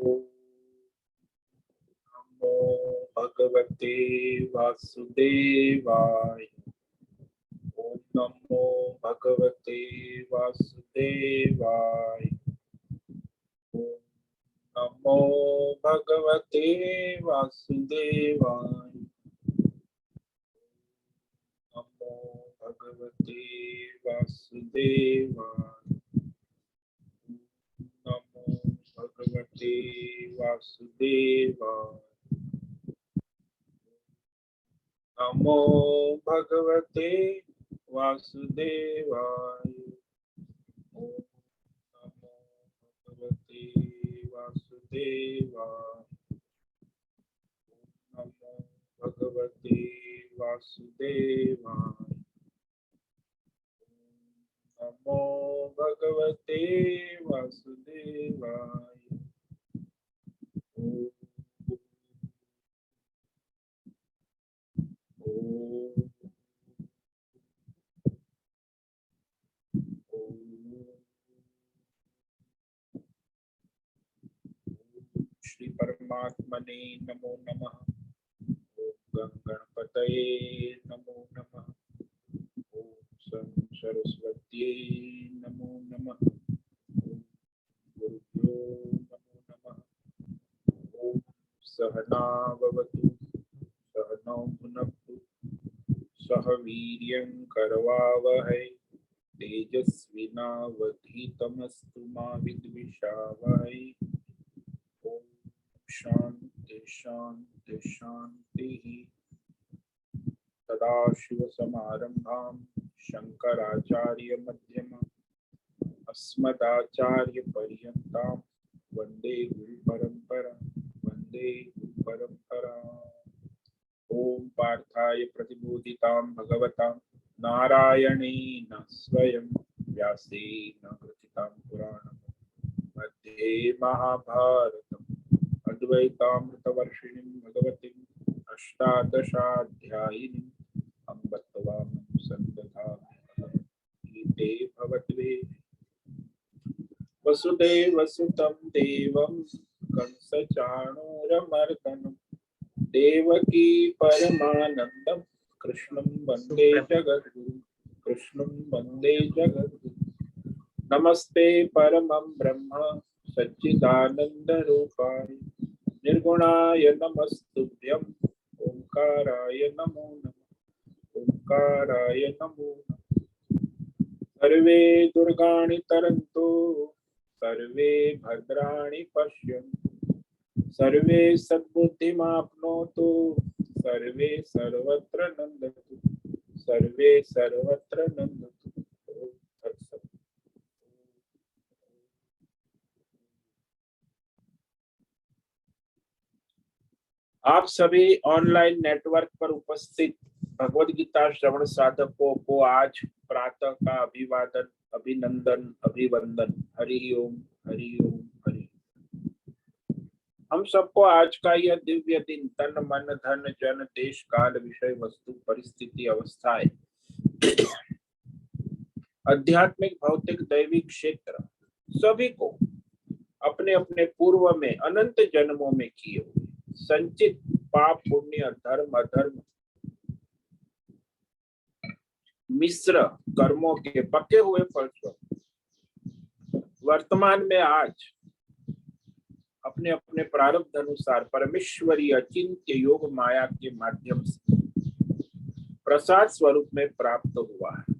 ओम नमो भगवते वासुदेवाय। ओम नमो भगवते वासुदेवाय। ओम नमो भगवते वासुदेवाय। नमो भगवते वासुदेवाय। नमो भगवते वासुदेवाय। नमो भगवते वासुदेवाय। ओम नमो भगवते वासुदेवाय। नमो भगवते वासुदेवाय। नमो भगवते वासुदेवाय। ओम श्री परमात्मने नमो नमः। ओम गणपतये नमो नमः। ओम सरस्वत्यै नमो नमः। ओम गुरुभ्यो नमो नमः। ओम सहना भवतु सहनौ भुनक्तु सह वीर्यं करवावहै तेजस्विनावधीतमस्तु मा विद्विषावहै। ओम शांति शांति शांति। सदाशिवसमारम्भां शंकराचार्य मध्यमाम् अस्मदाचार्यपर्यन्तां वन्दे गुरुपरम्परां वन्दे गुरुपरम्पराम्। ओम पार्थाय प्रतिबोधितां भगवतां नारायणेन स्वयं व्यासेन ग्रथितां पुराणं मध्ये महाभारतम् अद्वैतामृतवर्षिणीं भगवतीम् अष्टादशाध्यायिनीम् अम्ब त्वां सन्ततां भवद्वे वसुदेवसुतं देवं कंसचाणूरमर्दनं देवकी परमानन्दं कृष्णं वन्दे जगद्गुरुं कृष्णं वन्दे जगद्गुरुं। नमस्ते परमं ब्रह्म सच्चिदानन्दरूपाय निर्गुणाय नमस्तुभ्यं ओंकाराय नमो नमः ओंकाराय नमो नमः। सर्वे दुर्गाणि तरन्तु सर्वे भद्राणि पश्यन्तु सर्वे सद्बुद्धिमाप्नोतु सर्वे सर्वत्र नन्दतु सर्वे सर्वत्र नन्दतु। तत्सत्। आप सभी ऑनलाइन नेटवर्क पर उपस्थित भगवद गीता श्रवण साधकों को आज प्रातः का अभिवादन अभिनंदन अभिवंदन। हरि ओम हरि ओम हरि। हम सबको आज का यह दिव्य दिन तन मन धन जन देश काल विषय वस्तु परिस्थिति अवस्थाएं आध्यात्मिक भौतिक दैविक क्षेत्र सभी को अपने अपने पूर्व में अनंत जन्मों में किए हुए संचित पाप पुण्य धर्म अधर्म मिश्र कर्मों के पके हुए फलस्वरूप वर्तमान में आज अपने अपने प्रारब्ध अनुसार परमेश्वरी अचिंत्य योग माया के माध्यम से प्रसाद स्वरूप में प्राप्त हुआ है।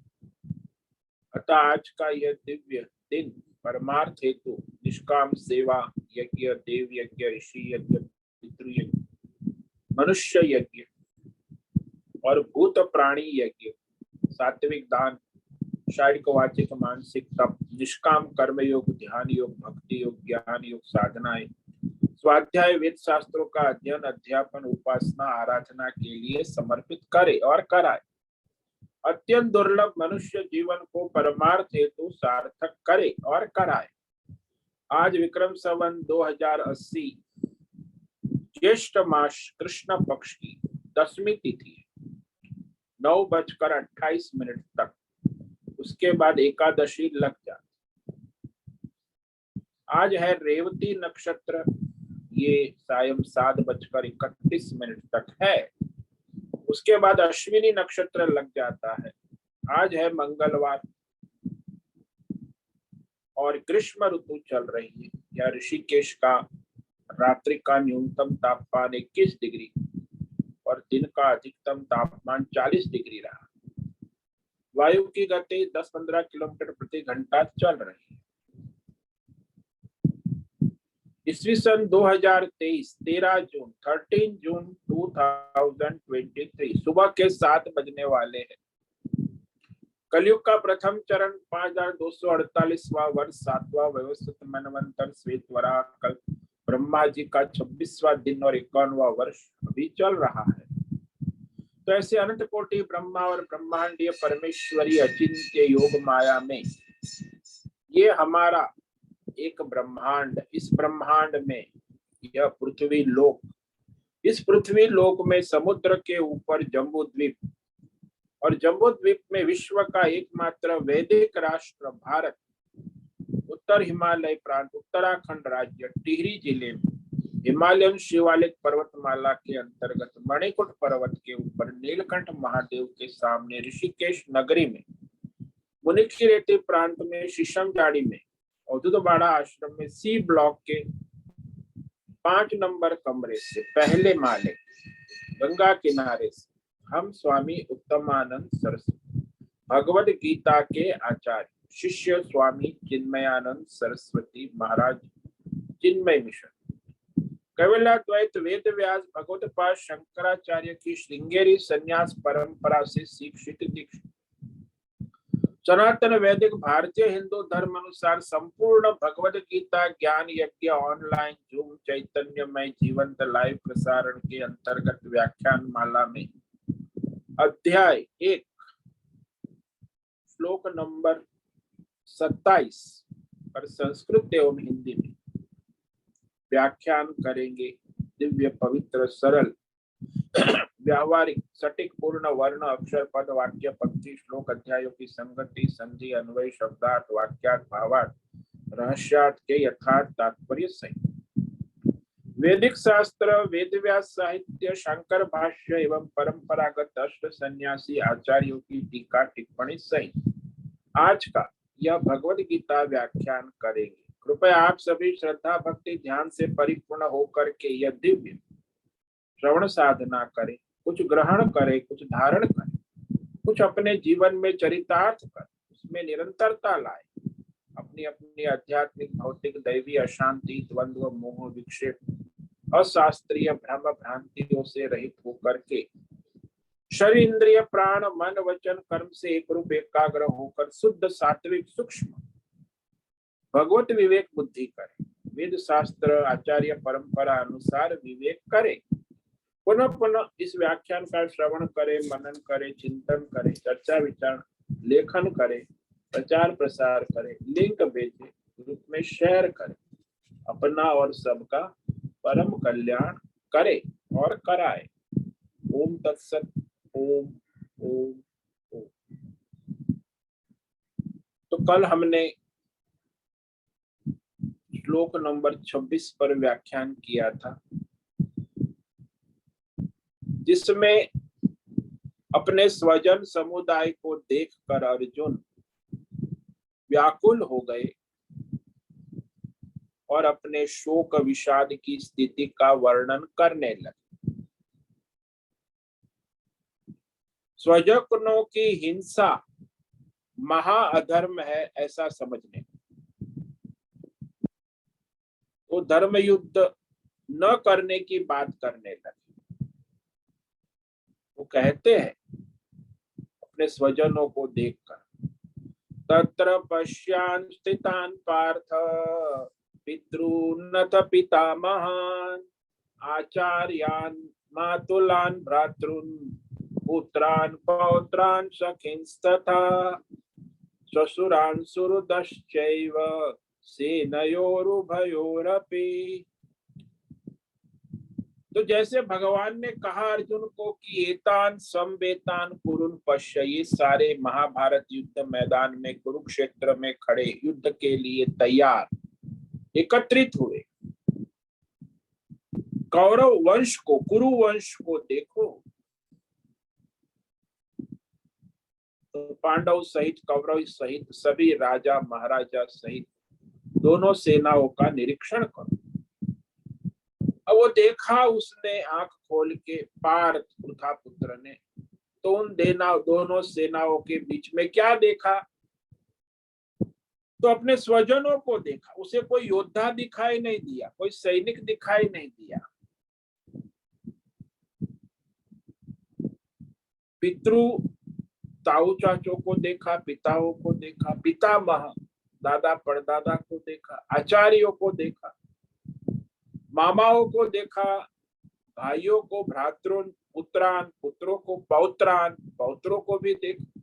अतः आज का यह दिव्य दिन परमार्थ हेतु निष्काम सेवा यज्ञ देव यज्ञ ऋषि यज्ञ पितृयज्ञ मनुष्य यज्ञ और भूत प्राणी यज्ञ सात्विक दान शारीरिक वाचिक मानसिक तप निष्काम कर्म योग ध्यान योग भक्ति योग ज्ञान योग साधनाएं स्वाध्याय वेद शास्त्रों का अध्ययन अध्यापन उपासना आराधना के लिए समर्पित करे और कराए। अत्यंत दुर्लभ मनुष्य जीवन को परमार्थ हेतु सार्थक करे और कराए। आज विक्रम संवत 2080 ज्येष्ठ मास कृष्ण पक्ष की 10वीं तिथि 9:28 तक, उसके बाद एकादशी लग जाती। आज है रेवती नक्षत्र ये सायं 7:31 तक है। उसके बाद अश्विनी नक्षत्र लग जाता है। आज है मंगलवार और ग्रीष्म ऋतु चल रही है। यह ऋषिकेश का रात्रि का न्यूनतम तापमान 21 डिग्री और दिन का अधिकतम तापमान 40 डिग्री रहा। वायु की गति 10-15 किलोमीटर प्रति घंटा चल रही है। ईस्वी सन 2023 13 जून 2023 सुबह के 7 बजने वाले हैं। कलयुग का प्रथम चरण 5248वां वर्ष 7वां व्यवस्थित मनवंतर श्वेत वराह कल्प ब्रह्मा जी का 26वां दिन और 51वां वर्ष अभी चल रहा है। तो ऐसे अनंत कोटि ब्रह्मा और ब्रह्मांडीय परमेश्वरी अचिंत्य योग माया में ये हमारा एक ब्रह्मांड, इस ब्रह्मांड में यह पृथ्वी लोक, इस पृथ्वी लोक में समुद्र के ऊपर जम्बू द्वीप और जम्बू द्वीप में विश्व का एकमात्र वैदिक राष्ट्र भारत, उत्तर हिमालय प्रांत उत्तराखंड राज्य टिहरी जिले में हिमालयन शिवालिक पर्वतमाला के अंतर्गत मणिकुट पर्वत के ऊपर नीलकंठ महादेव के सामने ऋषिकेश नगरी में मुनिक्षिरेती प्रांत में शीशम झाड़ी में औदुदबाड़ा आश्रम में सी ब्लॉक के 5 नंबर कमरे से पहले माले गंगा किनारे से हम स्वामी उत्तमानंद सरस्वती भगवद गीता के आचार्य शिष्य स्वामी चिन्मयानंद सरस्वती महाराज चिन्मय मिशन कैवल्याद्वैत वेद व्यास भगवत पाद शंकराचार्य की श्रृंगेरी संन्यास परंपरा से शिक्षित दीक्षित सनातन वैदिक भारतीय हिंदू धर्म अनुसार संपूर्ण भगवद गीता ज्ञान यज्ञ ऑनलाइन जूम चैतन्यमय जीवंत लाइव प्रसारण के अंतर्गत व्याख्यान माला में अध्याय 1 श्लोक नंबर 27 पर संस्कृत एवं हिंदी में व्याख्यान करेंगे। दिव्य पवित्र सरल व्यावहारिक सटीक पूर्ण वर्ण अक्षर पद वाक्य पंक्ति श्लोक अध्यायों की संगति संधि अन्वय शब्दार्थ वाक्यार्थ भावार्थ रहस्यार्थ के यथार्थ तात्पर्य सहित वैदिक शास्त्र वेद व्यास साहित्य शंकर भाष्य एवं परंपरागत अष्ट सन्यासी आचार्यों की टीका टिप्पणी सहित आज का यह भगवद गीता व्याख्यान करेंगे। कृपया आप सभी श्रद्धा भक्ति ध्यान से परिपूर्ण होकर के यह दिव्य श्रवण साधना करें, कुछ ग्रहण करें, कुछ धारण करें, कुछ अपने जीवन में चरितार्थ करें, उसमें निरंतरता लाए, अपनी अपनी आध्यात्मिक भौतिक दैवी अशांति द्वंद्व मोह विक्षेप अशास्त्रीय भ्रम भ्रांतियों से रहित होकर के शरीर इंद्रिय प्राण मन वचन कर्म से एक रूप एकाग्र होकर शुद्ध सात्विक सूक्ष्म भगवत विवेक बुद्धि करें, वेद शास्त्र आचार्य परंपरा अनुसार विवेक करें, पुनः पुनः इस व्याख्यान का श्रवण करें, मनन करें, चिंतन करें, चर्चा विचार लेखन करें, प्रचार प्रसार करें, लिंक भेजें, ग्रुप में शेयर करें, अपना और सबका परम कल्याण करे और कराए। ओम तत्सत। ओम ओम ओम। तो कल हमने श्लोक नंबर 26 पर व्याख्यान किया था, जिसमें अपने स्वजन समुदाय को देखकर अर्जुन व्याकुल हो गए और अपने शोक विषाद की स्थिति का वर्णन करने लगे। स्वजनों की हिंसा महाअधर्म है ऐसा समझने, वो धर्म युद्ध न करने की बात करने लगे। वो कहते हैं अपने स्वजनों को देखकर, तत्र पश्यान् स्थितान् पार्थ पितॄन्नथ पितामहान् आचार्यान् मातुलान् भ्रातॄन् पुत्रान् पौत्रान् सखींस्तथा श्वशुरान् सुहृदश्चैव सेनयोरुभयोरपि। तो जैसे भगवान ने कहा अर्जुन को कि एतान संवेतान कुरुन पश्य, ये सारे महाभारत युद्ध मैदान में कुरुक्षेत्र में खड़े युद्ध के लिए तैयार एकत्रित हुए। कौरव वंश को, कुरु वंश को देखो तो पांडव सहित, कौरव सहित सभी राजा महाराजा सहित दोनों सेनाओं का निरीक्षण करो। अब वो देखा उसने आंख खोल के, पार्थ पुत्र ने, तो उन दोनों सेनाओं के बीच में क्या देखा? तो अपने स्वजनों को देखा। उसे कोई योद्धा दिखाई नहीं दिया, कोई सैनिक दिखाई नहीं दिया। पितृ ताऊ चाचों को देखा, पिताओं को देखा, पितामह दादा परदादा को देखा, आचार्यों को देखा, मामाओं को देखा, भाइयों को भ्रातृन, पुत्रान, पुत्रों को पौत्रान, पौत्रों को भी देखा,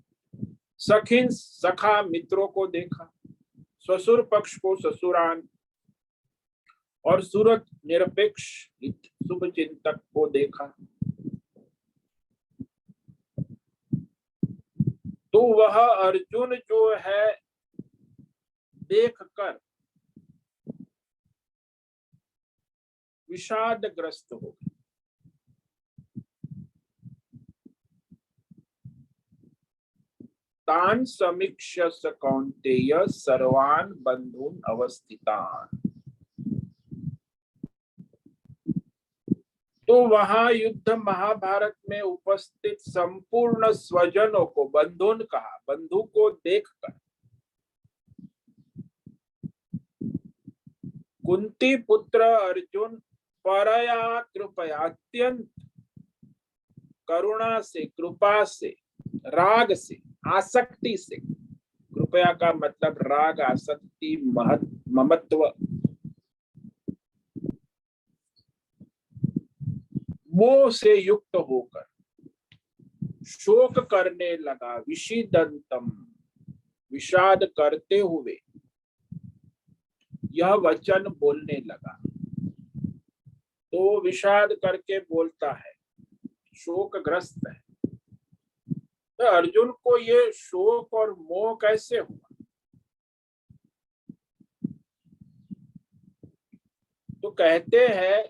सखिन सखा मित्रों को देखा, ससुर पक्ष को ससुरान, और सूरत निरपेक्ष शुभ चिंतक को देखा। तो वह अर्जुन जो है देखकर विषादग्रस्त हो गया। तान समीक्ष्य स कौन्तेय सर्वान् बंधून् अवस्थितान्। तो वहां युद्ध महाभारत में उपस्थित संपूर्ण स्वजनों को बंधुन कहा। बंधु को देखकर कुंती पुत्र अर्जुन परया कृपया, अत्यंत करुणा से, कृपा से, राग से, आसक्ति से, कृपया का मतलब राग, आसक्ति, ममत्व, मोह से युक्त होकर शोक करने लगा। विषीदंतम, विषाद करते हुए यह वचन बोलने लगा। तो विषाद करके बोलता है, शोकग्रस्त है। तो अर्जुन को ये शोक और मोह कैसे हुआ? तो कहते हैं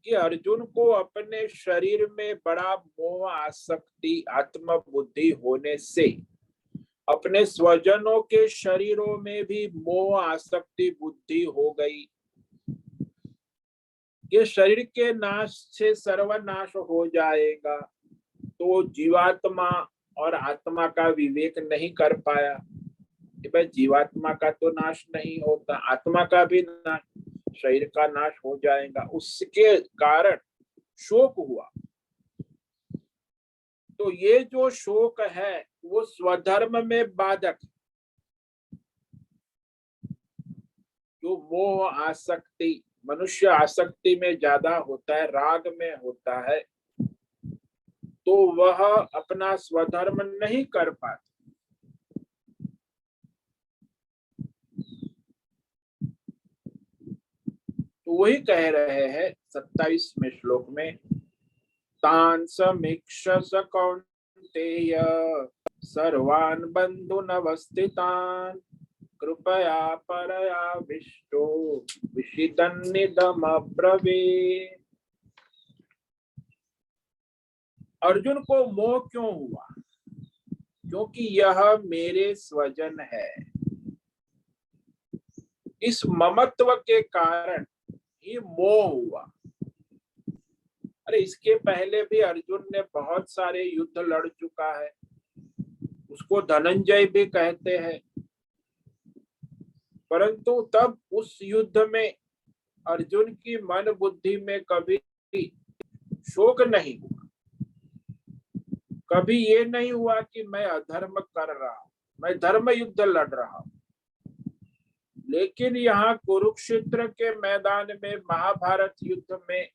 कि अर्जुन को अपने शरीर में बड़ा मोह, आसक्ति, आत्म बुद्धि होने से अपने स्वजनों के शरीरों में भी मोह, आसक्ति, बुद्धि हो गई। ये शरीर के नाश से सर्वनाश हो जाएगा। तो जीवात्मा और आत्मा का विवेक नहीं कर पाया कि भाई जीवात्मा का तो नाश नहीं होता, आत्मा का भी नाश, शरीर का नाश हो जाएगा। उसके कारण शोक हुआ। तो ये जो शोक है वो स्वधर्म में बाधक है। जो मोह, आसक्ति, मनुष्य आसक्ति में ज्यादा होता है, राग में होता है, तो वह अपना स्वधर्म नहीं कर पाता। तो वही कह रहे हैं 27वें श्लोक में, तान समीक्ष कौन्तेय सर्वान् बंधून् अवस्थितान् कृपया परयाविष्टो विषीदन्निदमब्रवीत्। अर्जुन को मोह क्यों हुआ? क्योंकि यह मेरे स्वजन है। इस ममत्व के कारण ही मोह हुआ। अरे इसके पहले भी अर्जुन ने बहुत सारे युद्ध लड़ चुका है। उसको धनंजय भी कहते हैं। परंतु तब उस युद्ध में अर्जुन की मन बुद्धि में कभी शोक नहीं हुआ। कभी ये नहीं हुआ कि मैं अधर्म कर रहा हूं, मैं धर्म युद्ध लड़ रहा हूं। लेकिन यहाँ कुरुक्षेत्र के मैदान में, महाभारत युद्ध में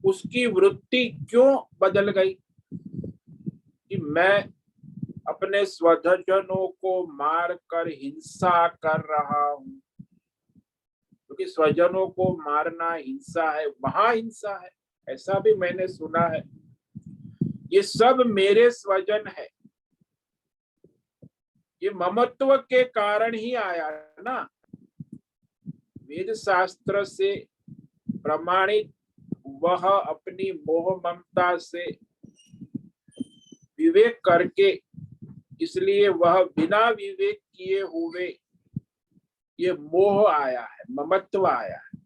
उसकी वृत्ति क्यों बदल गई कि मैं अपने स्वजनों को मार कर हिंसा कर रहा हूं? क्योंकि स्वजनों को मारना हिंसा है, महाहिंसा है, ऐसा भी मैंने सुना है। ये सब मेरे स्वजन है। ये ममत्व के कारण ही आया ना। वेद शास्त्र से प्रमाणित वह अपनी मोह ममता से विवेक करके, इसलिए वह बिना विवेक किए हुए ये मोह आया है, ममत्व आया है,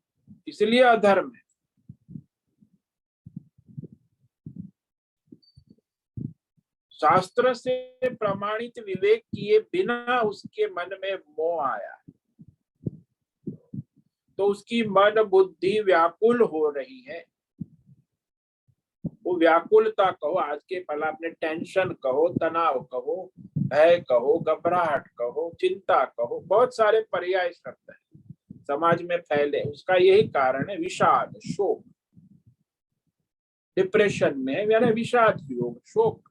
इसलिए अधर्म है। शास्त्र से प्रमाणित विवेक किए बिना उसके मन में मोह आया, तो उसकी मन बुद्धि व्याकुल हो रही है। वो व्याकुलता कहो, आज के पल आपने टेंशन कहो, तनाव कहो, भय कहो, घबराहट कहो, चिंता कहो, बहुत सारे पर्याय शब्द हैं समाज में फैले। उसका यही कारण है विषाद, शोक। डिप्रेशन में यानी विषाद योग, शोक।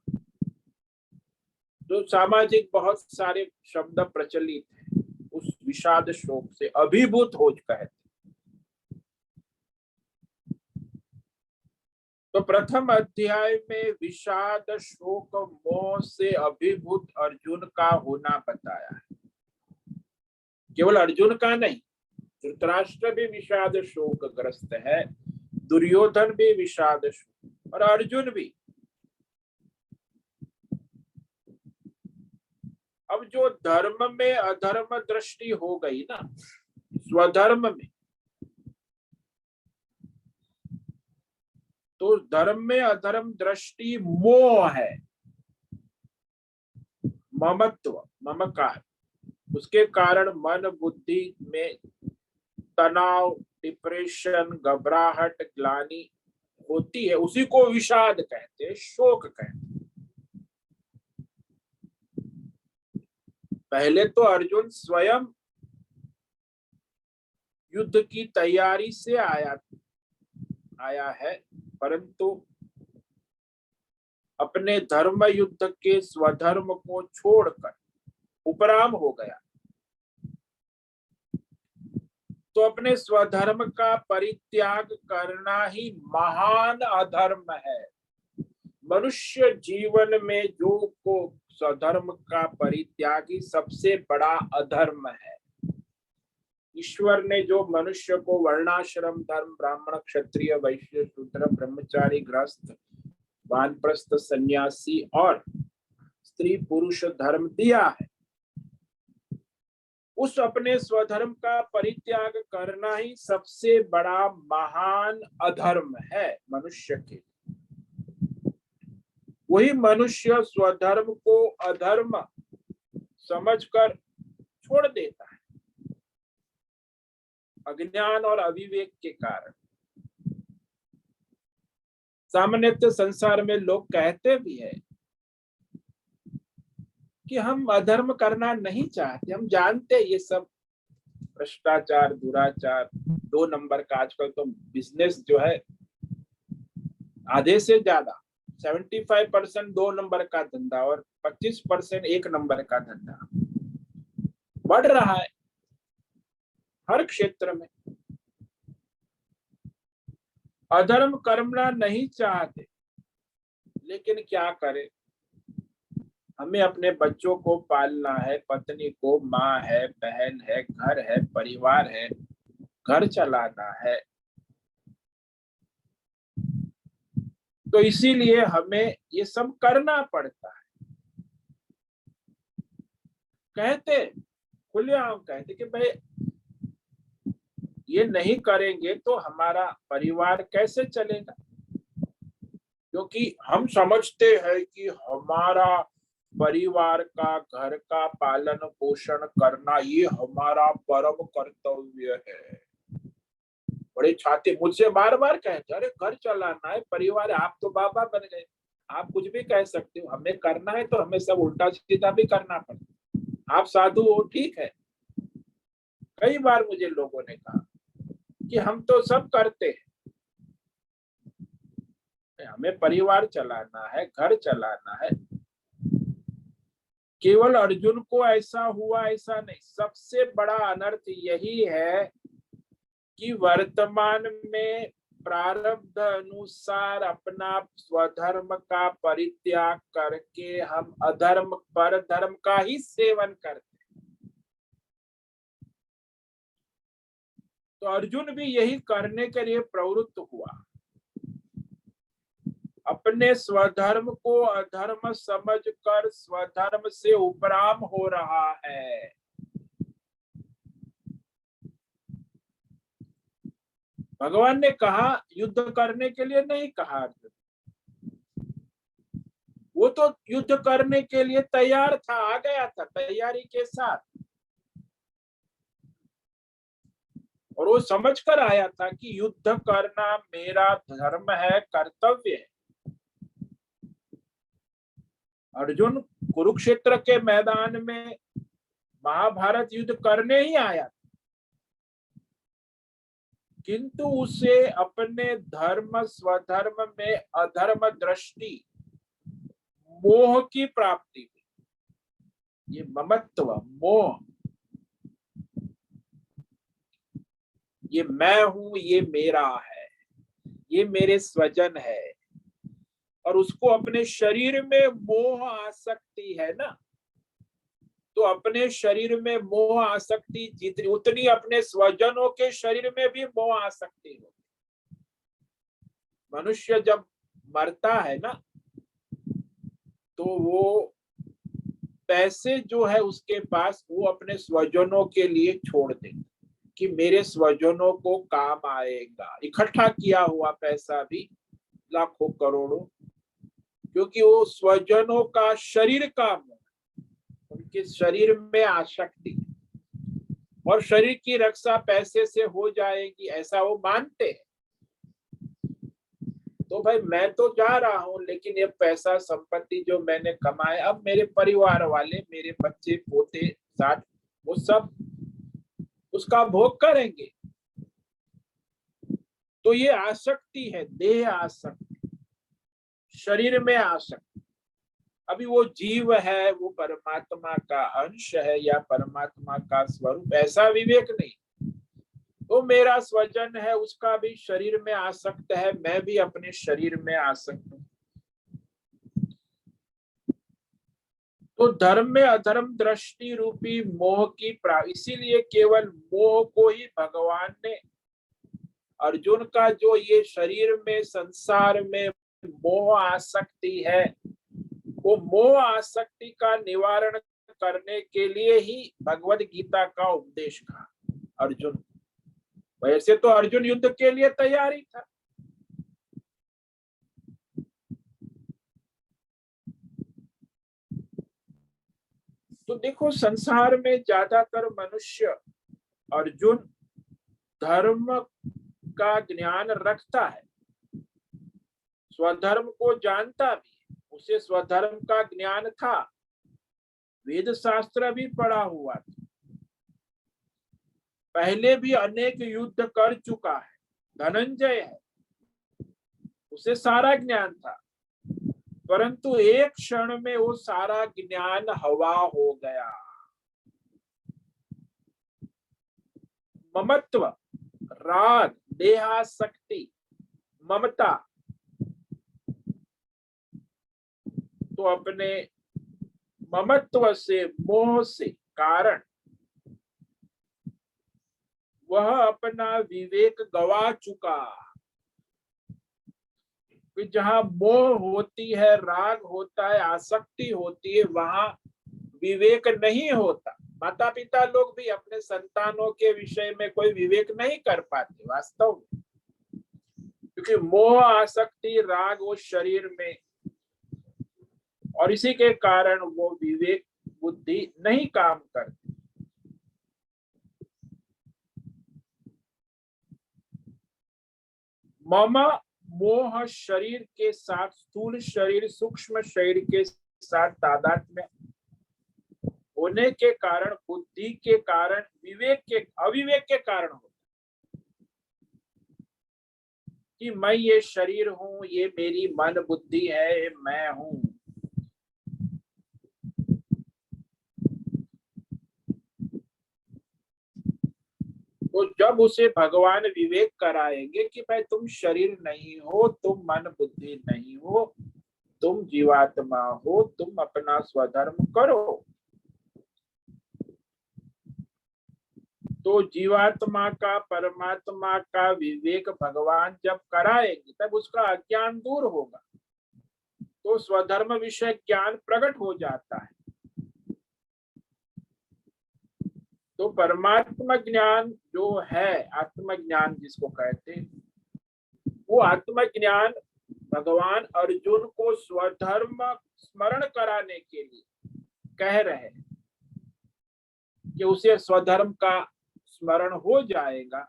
जो सामाजिक बहुत सारे शब्द प्रचलित हैं, उस विषाद शोक से अभिभूत हो कहते। तो प्रथम अध्याय में विषाद शोक मोह से अभिभूत अर्जुन का होना बताया है। केवल अर्जुन का नहीं, धृतराष्ट्र भी विषाद शोक ग्रस्त है, दुर्योधन भी विषाद शोक, और अर्जुन भी। अब जो धर्म में अधर्म दृष्टि हो गई ना, स्वधर्म में, तो धर्म में अधर्म दृष्टि मोह है, ममत्व, ममकार। उसके कारण मन बुद्धि में तनाव, डिप्रेशन, घबराहट, ग्लानि होती है। उसी को विषाद कहते हैं, शोक कहते हैं। पहले तो अर्जुन स्वयं युद्ध की तैयारी से आया है, परंतु अपने धर्म युद्ध के स्वधर्म को छोड़कर उपराम हो गया। तो अपने स्वधर्म का परित्याग करना ही महान अधर्म है। मनुष्य जीवन में जो को स्वधर्म का परित्यागी सबसे बड़ा अधर्म है। ईश्वर ने जो मनुष्य को वर्णाश्रम धर्म, ब्राह्मण, क्षत्रिय, वैश्य, शूद्र, ब्रह्मचारी, गृहस्थ, वानप्रस्थ, सन्यासी और स्त्री पुरुष धर्म दिया है, उस अपने स्वधर्म का परित्याग करना ही सबसे बड़ा महान अधर्म है मनुष्य के। वही मनुष्य स्वधर्म को अधर्म समझकर छोड़ देता है अज्ञान और अविवेक के कारण। सामान्यतः संसार में लोग कहते भी है कि हम अधर्म करना नहीं चाहते, हम जानते ये सब भ्रष्टाचार, दुराचार, 2 नंबर का आजकल तो बिजनेस जो है आधे से ज्यादा 75% 2 नंबर का धंधा और 25% 1 नंबर का धंधा बढ़ रहा है हर क्षेत्र में। अधर्म करना नहीं चाहते, लेकिन क्या करें, हमें अपने बच्चों को पालना है, पत्नी को, माँ है, बहन है, घर है, परिवार है, घर चलाना है। तो इसीलिए हमें ये सब करना पड़ता है। कहते खुलेआम कहते कि भाई ये नहीं करेंगे तो हमारा परिवार कैसे चलेगा, क्योंकि हम समझते हैं कि हमारा परिवार का, घर का पालन पोषण करना ये हमारा परम कर्तव्य है। बड़े छाते मुझसे बार बार कहते, अरे घर चलाना है, परिवार, आप तो बाबा बन गए, आप कुछ भी कह सकते हो, हमें करना है तो हमें सब उल्टा सीधा भी करना पड़ता। आप साधु हो, ठीक है। कई बार मुझे लोगों ने कहा कि हम तो सब करते हैं, हमें परिवार चलाना है, घर चलाना है। केवल अर्जुन को ऐसा हुआ ऐसा नहीं, सबसे बड़ा अनर्थ यही है कि वर्तमान में प्रारब्ध अनुसार अपना स्वधर्म का परित्याग करके हम अधर्म पर धर्म का ही सेवन करते। तो अर्जुन भी यही करने के लिए प्रवृत्त हुआ। अपने स्वधर्म को अधर्म समझकर स्वधर्म से उपराम हो रहा है। भगवान ने कहा युद्ध करने के लिए नहीं कहा अर्जुन, वो तो युद्ध करने के लिए तैयार था, आ गया था तैयारी के साथ, और वो समझ कर आया था कि युद्ध करना मेरा धर्म है, कर्तव्य है। अर्जुन कुरुक्षेत्र के मैदान में महाभारत युद्ध करने ही आया था, किंतु उसे अपने धर्म स्वधर्म में अधर्म दृष्टि मोह की प्राप्ति हुई। ये ममत्व मोह, ये मैं हूं, ये मेरा है, ये मेरे स्वजन है, और उसको अपने शरीर में मोह आसक्ति है ना, तो अपने शरीर में मोह आसक्ति जितनी उतनी अपने स्वजनों के शरीर में भी मोह आसक्ति होती। मनुष्य जब मरता है ना, तो वो पैसे जो है उसके पास वो अपने स्वजनों के लिए छोड़ देता कि मेरे स्वजनों को काम आएगा। इकट्ठा किया हुआ पैसा भी लाखों करोड़ों, क्योंकि वो स्वजनों का शरीर का मोह, उनके शरीर में आसक्ति, और शरीर की रक्षा पैसे से हो जाएगी ऐसा वो मानते हैं। तो भाई मैं तो जा रहा हूं, लेकिन ये पैसा संपत्ति जो मैंने कमाए, अब मेरे परिवार वाले, मेरे बच्चे पोते साथ, वो सब उसका भोग करेंगे। तो ये आसक्ति है, देह आसक्ति, शरीर में आसक्ति। अभी वो जीव है, वो परमात्मा का अंश है या परमात्मा का स्वरूप, ऐसा विवेक नहीं। तो मेरा स्वजन है, उसका भी शरीर में आसक्त है, मैं भी अपने शरीर में आसक्त हूं। तो धर्म में अधर्म दृष्टि रूपी मोह की इसीलिए केवल मोह को ही भगवान ने अर्जुन का जो ये शरीर में संसार में मोह आसक्ति है, वो मोह आसक्ति का निवारण करने के लिए ही भगवद गीता का उपदेश कहा अर्जुन। वैसे तो अर्जुन युद्ध के लिए तैयारी था, तो देखो संसार में ज्यादातर मनुष्य अर्जुन धर्म का ज्ञान रखता है, स्वधर्म को जानता भी, उसे स्वधर्म का ज्ञान था, वेद शास्त्र भी पढ़ा हुआ था, पहले भी अनेक युद्ध कर चुका है, धनंजय है, उसे सारा ज्ञान था, परंतु एक क्षण में वो सारा ज्ञान हवा हो गया। ममत्व, राग, देहासक्ति, ममता, तो अपने ममत्व से, मोह से कारण वह अपना विवेक गवा चुका। जहां मोह होती है, राग होता है, आसक्ति होती है, वहां विवेक नहीं होता। माता पिता लोग भी अपने संतानों के विषय में कोई विवेक नहीं कर पाते वास्तव में, क्योंकि मोह, आसक्ति, राग वो शरीर में, और इसी के कारण वो विवेक बुद्धि नहीं काम करती। मम मोह शरीर के साथ, स्थूल शरीर सूक्ष्म शरीर के साथ तादात्म्य होने के कारण, बुद्धि के कारण, विवेक के अविवेक के कारण होता कि मैं ये शरीर हूं, ये मेरी मन बुद्धि है, मैं हूं। तो जब उसे भगवान विवेक कराएंगे कि भाई तुम शरीर नहीं हो, तुम मन बुद्धि नहीं हो, तुम जीवात्मा हो, तुम अपना स्वधर्म करो, तो जीवात्मा का परमात्मा का विवेक भगवान जब कराएंगे तब उसका अज्ञान दूर होगा। तो स्वधर्म विषय ज्ञान प्रकट हो जाता है। तो परमात्मा ज्ञान जो है, आत्मज्ञान जिसको कहते हैं, वो आत्मज्ञान भगवान अर्जुन को स्वधर्म स्मरण कराने के लिए कह रहे हैं कि उसे स्वधर्म का स्मरण हो जाएगा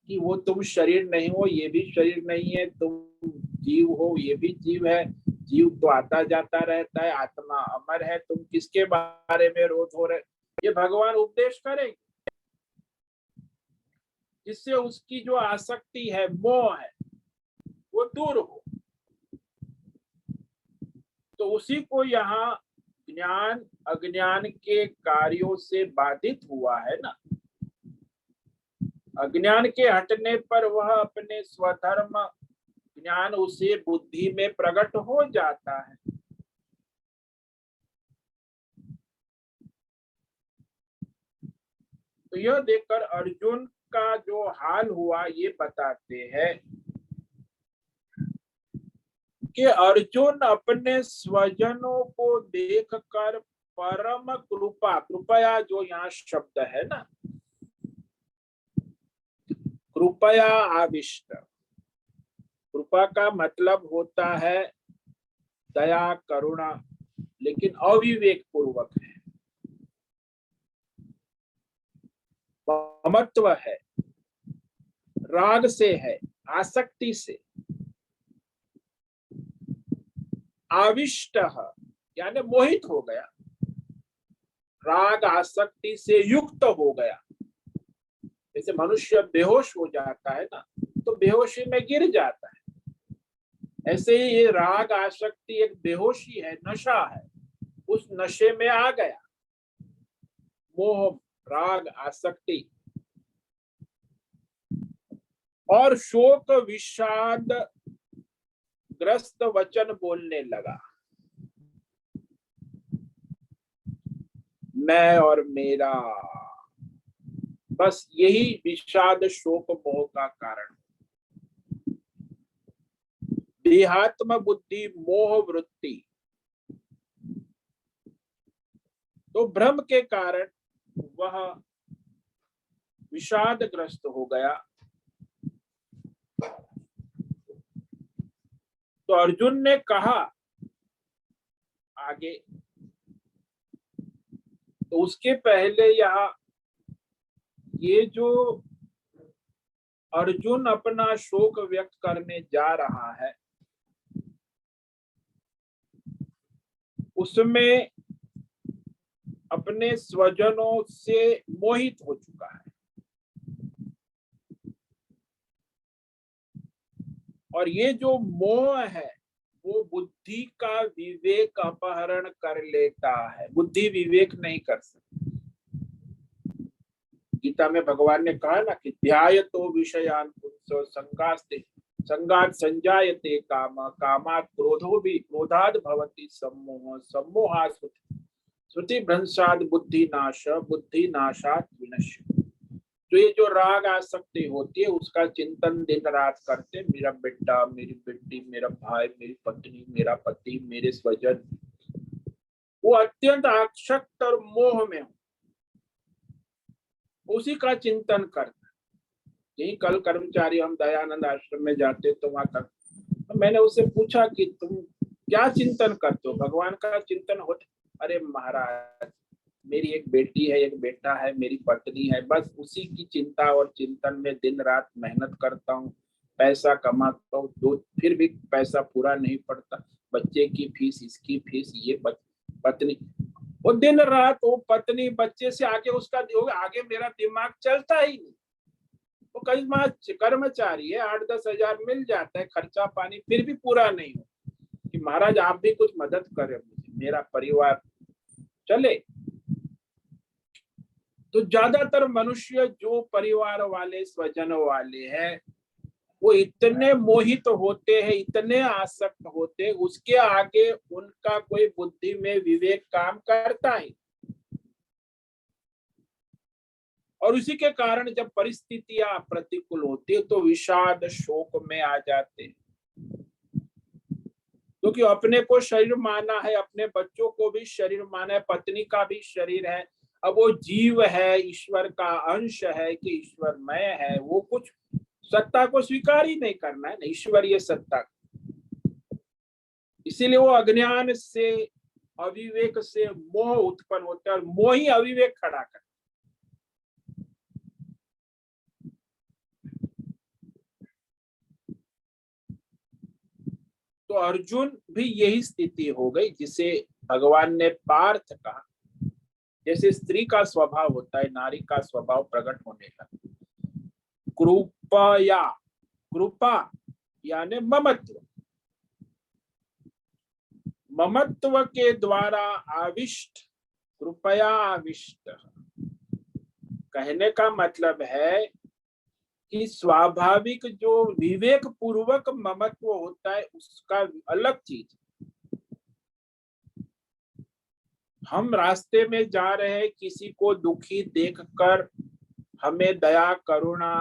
कि वो तुम शरीर नहीं हो, ये भी शरीर नहीं है, तुम जीव हो, ये भी जीव है, जीव तो आता जाता रहता है, आत्मा अमर है, तुम किसके बारे में रोध हो रहे, ये भगवान उपदेश करेंगे, जिससे उसकी जो आसक्ति है, मोह है, वो दूर हो। तो उसी को यहाँ ज्ञान अज्ञान के कार्यों से बाधित हुआ है ना, अज्ञान के हटने पर वह अपने स्वधर्म ज्ञान उसे बुद्धि में प्रकट हो जाता है। तो यह देखकर अर्जुन का जो हाल हुआ ये बताते हैं कि अर्जुन अपने स्वजनों को देखकर परम कृपा, कृपया जो यहाँ शब्द है ना, कृपया आविष्ट, कृपा का मतलब होता है दया करुणा, लेकिन अविवेक पूर्वक है, ममत्व है, राग से है, आसक्ति से। आविष्ट यानी मोहित हो गया, राग आसक्ति से युक्त हो गया। जैसे मनुष्य बेहोश हो जाता है ना, तो बेहोशी में गिर जाता है, ऐसे ही ये राग आसक्ति एक बेहोशी है, नशा है, उस नशे में आ गया, मोह राग आसक्ति, और शोक विषाद ग्रस्त वचन बोलने लगा, मैं और मेरा, बस यही विषाद शोक मोह का कारण। देहात्म बुद्धि मोह वृत्ति, तो भ्रम के कारण वह विषादग्रस्त हो गया। तो अर्जुन ने कहा आगे, तो उसके पहले यहाँ ये जो अर्जुन अपना शोक व्यक्त करने जा रहा है, उसमें अपने स्वजनों से मोहित हो चुका है, और ये जो मोह है वो बुद्धि का विवेक अपहरण कर लेता है, बुद्धि विवेक नहीं कर सकती। गीता में भगवान ने कहा ना कि ध्यायतो विषयान पुंसो संगास्ते संगात संजायते काम, कामात् क्रोधो भी क्रोधाद भवति सम्मोह, सम्मोहात् श्रुति भ्रंशाद बुद्धि नाश, बुद्धि नाशात विनश्य। तो ये जो राग आसक्ति होती है उसका चिंतन दिन रात करते, मेरा बेटा, मेरी बेटी, मेरा भाई, मेरी पत्नी, मेरा पति, मेरे स्वजन, वो अत्यंत आसक्त और मोह में हो, उसी का चिंतन करना। यही कल कर्मचारी, हम दयानंद आश्रम में जाते तो वहां कर, तो मैंने उससे पूछा कि तुम क्या चिंतन करते हो, भगवान का चिंतन होता? अरे महाराज, मेरी एक बेटी है, एक बेटा है, मेरी पत्नी है, बस उसी की चिंता और चिंतन में दिन रात मेहनत करता हूँ, पैसा कमाता हूँ, दो फिर भी पैसा पूरा नहीं पड़ता, बच्चे की फीस, इसकी फीस, ये पत्नी, वो दिन रात वो पत्नी बच्चे से आगे उसका आगे मेरा दिमाग चलता ही नहीं। वो कई माह कर्मचारी है, 8-10 हजार मिल जाता है खर्चा पानी, फिर भी पूरा नहीं हो कि महाराज आप भी कुछ मदद करें मुझे, मेरा परिवार चले। तो ज्यादातर मनुष्य जो परिवार वाले स्वजन वाले हैं वो इतने मोहित होते हैं, इतने आसक्त होते हैं, उसके आगे उनका कोई बुद्धि में विवेक काम करता है। और उसी के कारण जब परिस्थितियां प्रतिकूल होती है तो विषाद शोक में आ जाते हैं। क्योंकि अपने को शरीर माना है, अपने बच्चों को भी शरीर माना है, पत्नी का भी शरीर है। अब वो जीव है, ईश्वर का अंश है कि ईश्वरमय है, वो कुछ सत्ता को स्वीकार ही नहीं करना है ना, ईश्वरीय सत्ता। इसीलिए वो अज्ञान से, अविवेक से मोह उत्पन्न होता है, और मोह ही अविवेक खड़ा करता है। तो अर्जुन भी यही स्थिति हो गई जिसे भगवान ने पार्थ कहा। जैसे स्त्री का स्वभाव होता है, नारी का स्वभाव प्रकट होने का, कृपया, कृपा यानी ममत्व, ममत्व के द्वारा आविष्ट, कृपया आविष्ट, कहने का मतलब है कि स्वाभाविक जो विवेक पूर्वक ममत्व होता है उसका अलग चीज। हम रास्ते में जा रहे हैं, किसी को दुखी देखकर हमें दया, करुणा,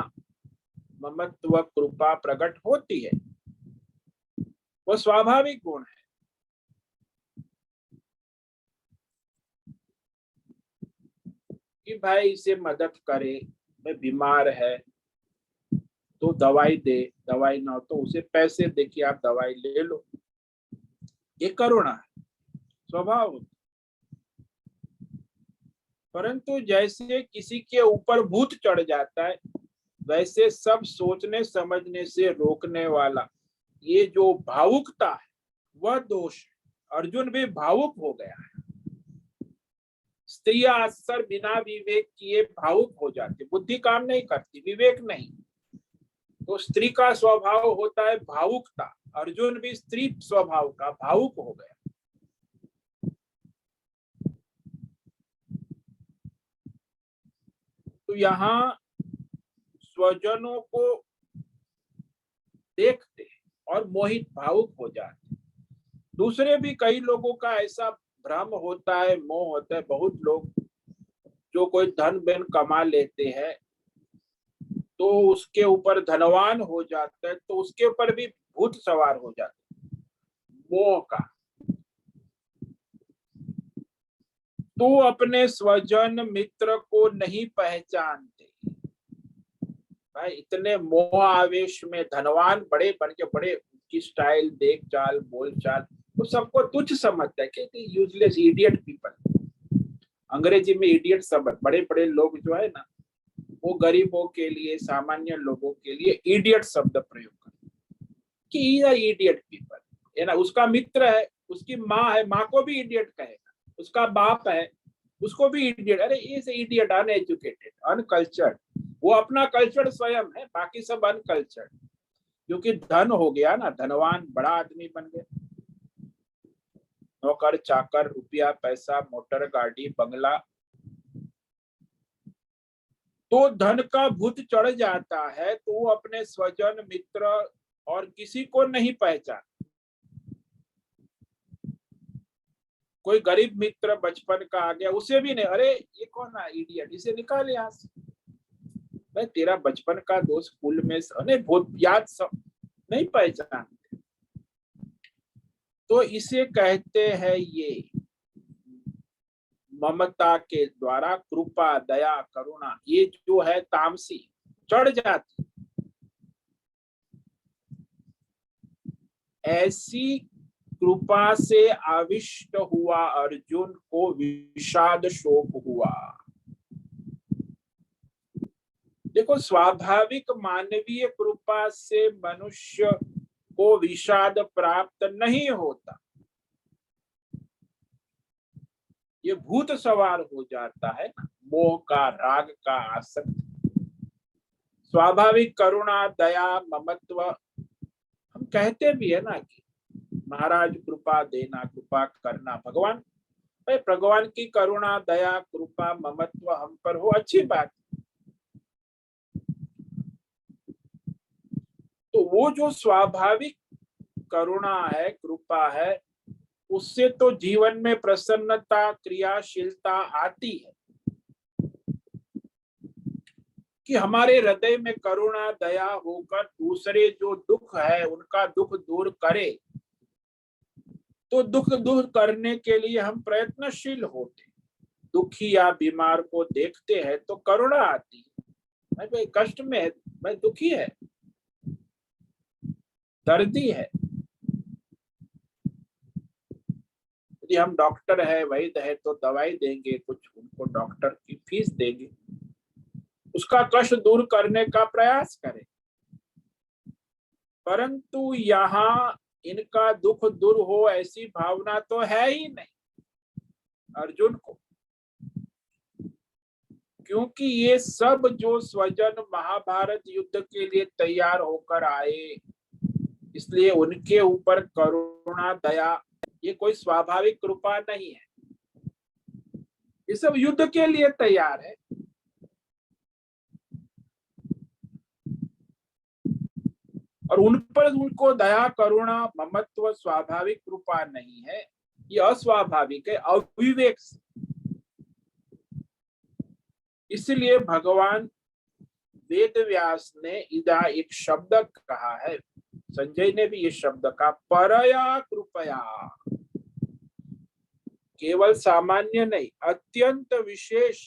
ममत्व, कृपा प्रकट होती है, वो स्वाभाविक गुण है। कि भाई इसे मदद करे, मैं बीमार है तो दवाई दे, दवाई ना हो तो उसे पैसे दे कि आप दवाई ले लो, ये करुणा है, स्वभाव। परंतु जैसे किसी के ऊपर भूत चढ़ जाता है, वैसे सब सोचने समझने से रोकने वाला ये जो भावुकता है, वह दोष है। अर्जुन भी भावुक हो गया है। स्त्रियां अक्सर बिना विवेक किए भावुक हो जाती, बुद्धि काम नहीं करती, विवेक नहीं। तो स्त्री का स्वभाव होता है भावुकता, अर्जुन भी स्त्री स्वभाव का भावुक हो गया। तो यहाँ स्वजनों को देखते और मोहित, भावुक हो जाते। दूसरे भी कई लोगों का ऐसा भ्रम होता है, मोह होता है। बहुत लोग जो कोई धन बेन कमा लेते हैं तो उसके ऊपर धनवान हो जाता है, तो उसके ऊपर भी भूत सवार हो जाता है मोह का। तो अपने स्वजन मित्र को नहीं पहचानते। भाई इतने मोह आवेश में धनवान बड़े बन के, बड़े की स्टाइल, देख चाल, बोल चाल, वो सबको तुच्छ समझता है कि यूजलेस, इडियट पीपल। अंग्रेजी में इडियट शब्द, बड़े बड़े लोग जो है ना, वो गरीबों के लिए, सामान्य लोगों के लिए इडियट शब्द प्रयोग करते कि इडियट पीपल है ना। उसका मित्र है, उसकी माँ है, माँ को भी इडियट कहेगा, उसका बाप है उसको भी इडियट, अरे इज इडियट, अनएजुकेटेड, अनकल्चर्ड। वो अपना कल्चर स्वयं है, बाकी सब अनकल्चर्ड। क्योंकि धन हो गया ना, धनवान बड़ा आदमी बन गया, नौकर चाकर, रुपया पैसा, मोटर गाड़ी, बंगला, तो धन का भूत चढ़ जाता है, तो वो अपने स्वजन मित्र और किसी को नहीं पहचान। कोई गरीब मित्र बचपन का आ गया, उसे भी नहीं, अरे ये कौन है इडियट, इसे निकाल यहाँ से। भाई तेरा बचपन का दोस्त, स्कूल में बहुत याद, सब नहीं पहचानते। तो इसे कहते हैं ये ममता के द्वारा, कृपा, दया, करुणा, ये जो है तामसी चढ़ जाती। ऐसी कृपा से आविष्ट हुआ अर्जुन को विषाद शोक हुआ। देखो, स्वाभाविक मानवीय कृपा से मनुष्य को विषाद प्राप्त नहीं होता, ये भूत सवार हो जाता है ना, मोह का, राग का, आसक्ति। स्वाभाविक करुणा, दया, ममत्व, हम कहते भी है ना कि महाराज कृपा देना, कृपा करना, भगवान, भाई भगवान की करुणा, दया, कृपा, ममत्व हम पर हो, अच्छी बात। तो वो जो स्वाभाविक करुणा है, कृपा है, उससे तो जीवन में प्रसन्नता, क्रियाशीलता आती है कि हमारे हृदय में करुणा, दया होकर दूसरे जो दुख है उनका दुख दूर करे। तो दुख दूर करने के लिए हम प्रयत्नशील होते। दुखी या बीमार को देखते हैं तो करुणा आती है, भाई कष्ट में है, भाई दुखी है, दर्दी है। यदि हम डॉक्टर है, वैद्य है, तो दवाई देंगे, कुछ उनको डॉक्टर की फीस देंगे, उसका कष्ट दूर करने का प्रयास करें। परंतु यहाँ इनका दुख दूर हो ऐसी भावना तो है ही नहीं अर्जुन को, क्योंकि ये सब जो स्वजन महाभारत युद्ध के लिए तैयार होकर आए, इसलिए उनके ऊपर करुणा दया ये कोई स्वाभाविक कृपा नहीं है, ये सब युद्ध के लिए तैयार है। और उन पर उनको दया करुणा ममत्व स्वाभाविक कृपा नहीं है, ये अस्वाभाविक है, अविवेक से। इसलिए भगवान वेद व्यास ने इदा एक शब्द कहा है, संजय ने भी ये शब्द कहा, परया कृपया, केवल सामान्य नहीं, अत्यंत विशेष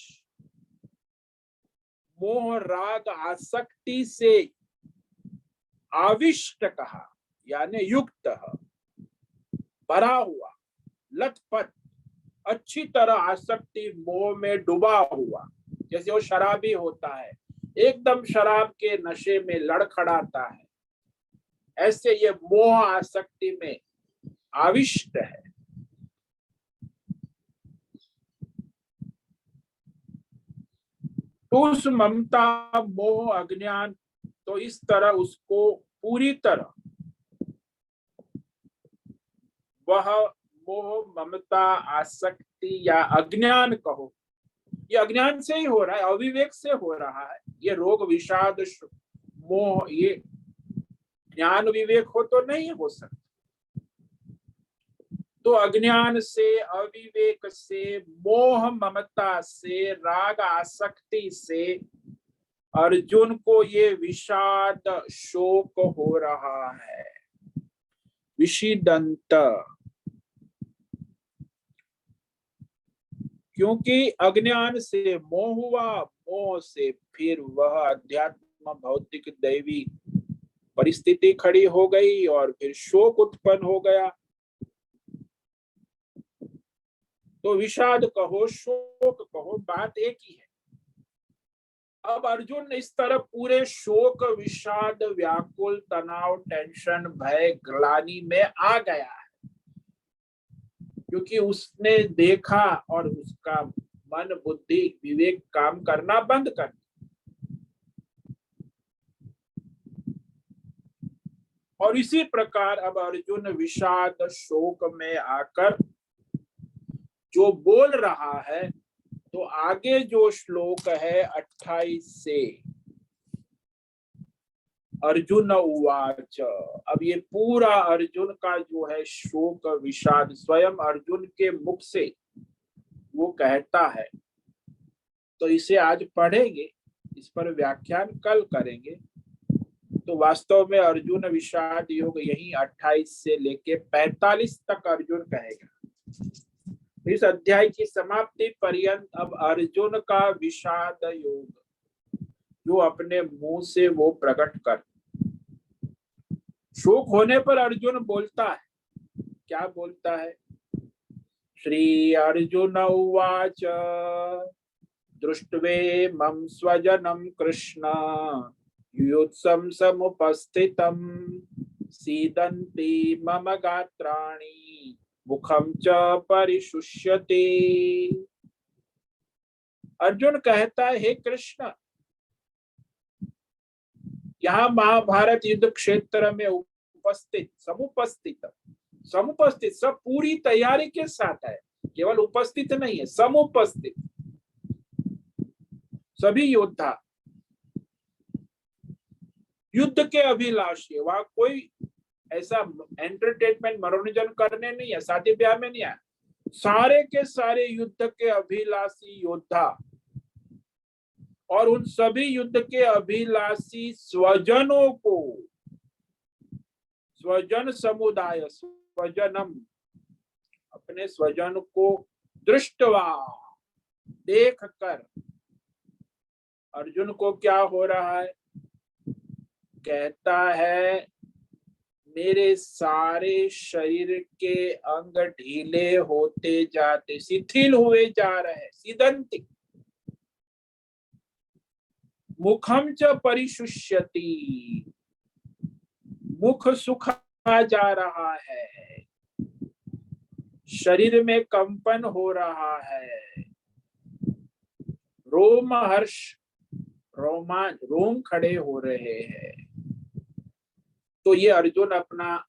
मोह राग आसक्ति से आविष्ट कहा, यानी युक्त, भरा हुआ, लथपथ, अच्छी तरह आसक्ति मोह में डूबा हुआ, जैसे वो शराबी होता है, एकदम शराब के नशे में लड़खड़ाता है, ऐसे ये मोह आसक्ति में आविष्ट है। उस ममता मोह अज्ञान, तो इस तरह उसको पूरी तरह वह मोह ममता आसक्ति या अज्ञान कहो, ये अज्ञान से ही हो रहा है, अविवेक से हो रहा है। ये रोग विषाद मोह ये ज्ञान विवेक हो तो नहीं हो सकता। तो अज्ञान से, अविवेक से, मोह ममता से, राग आसक्ति से अर्जुन को ये विषाद शोक हो रहा है, विषिदंत, क्योंकि अज्ञान से मोह हुआ, मोह से फिर वह अध्यात्म भौतिक दैवी परिस्थिति खड़ी हो गई और फिर शोक उत्पन्न हो गया। तो विषाद कहो शोक कहो, बात एक ही है। अब अर्जुन इस तरह पूरे शोक विषाद व्याकुल तनाव टेंशन भय ग्लानि में आ गया है, क्योंकि उसने देखा और उसका मन बुद्धि विवेक काम करना बंद कर दिया। और इसी प्रकार अब अर्जुन विषाद शोक में आकर जो बोल रहा है, तो आगे जो श्लोक है 28 से, अर्जुन उवाच, अब ये पूरा अर्जुन का जो है शोक विषाद स्वयं अर्जुन के मुख से वो कहता है। तो इसे आज पढ़ेंगे, इस पर व्याख्यान कल करेंगे। तो वास्तव में अर्जुन विषाद योग यही 28 से लेके 45 तक अर्जुन कहेगा। इस अध्याय की समाप्ति पर्यंत अब अर्जुन का विषाद योग जो अपने मुंह से वो प्रकट कर, शोक होने पर अर्जुन बोलता है, क्या बोलता है? श्री अर्जुन उवाच दृष्ट्वे मम स्वजनम कृष्ण युत्सं समुपस्थितं सीदन्ति मम गात्राणि मुखम च परिशुष्यते। अर्जुन कहता है, हे कृष्ण, यहाँ महाभारत युद्ध क्षेत्र में उपस्थित समुपस्थित सब पूरी तैयारी के साथ है, केवल उपस्थित नहीं है, समुपस्थित सभी योद्धा युद्ध के अभिलाषी। वहां कोई ऐसा एंटरटेनमेंट मनोरंजन करने नहीं है, शादी ब्याह में नहीं है, सारे के सारे युद्ध के अभिलाषी योद्धा और उन सभी युद्ध के अभिलाषी स्वजनों को, स्वजन समुदाय, स्वजनम अपने स्वजन को दृष्टवा, देख कर अर्जुन को क्या हो रहा है, कहता है मेरे सारे शरीर के अंग ढीले होते जाते, शिथिल हुए जा रहे, सिदंति, मुखम च परिशुष्यति, मुख सुखा जा रहा है, शरीर में कंपन हो रहा है, रोम हर्ष, रोमांच, रोम खड़े हो रहे हैं। तो ये अर्जुन अपना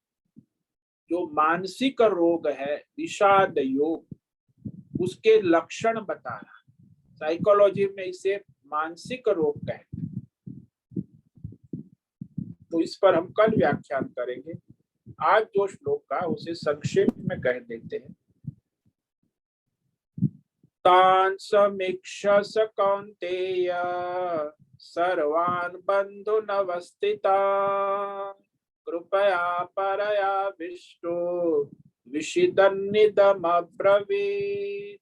जो मानसिक रोग है, विषाद योग, उसके लक्षण बता रहा। साइकोलॉजी में इसे मानसिक रोग कहते हैं। तो इस पर हम कल व्याख्यान करेंगे। आज जो श्लोक का उसे संक्षेप में कह देते हैं। तान् समीक्ष्य स कौन्तेय सर्वान् बन्धुनवस्थितान् कृपया परया विष्णु विषिदन्निदमब्रवीत्।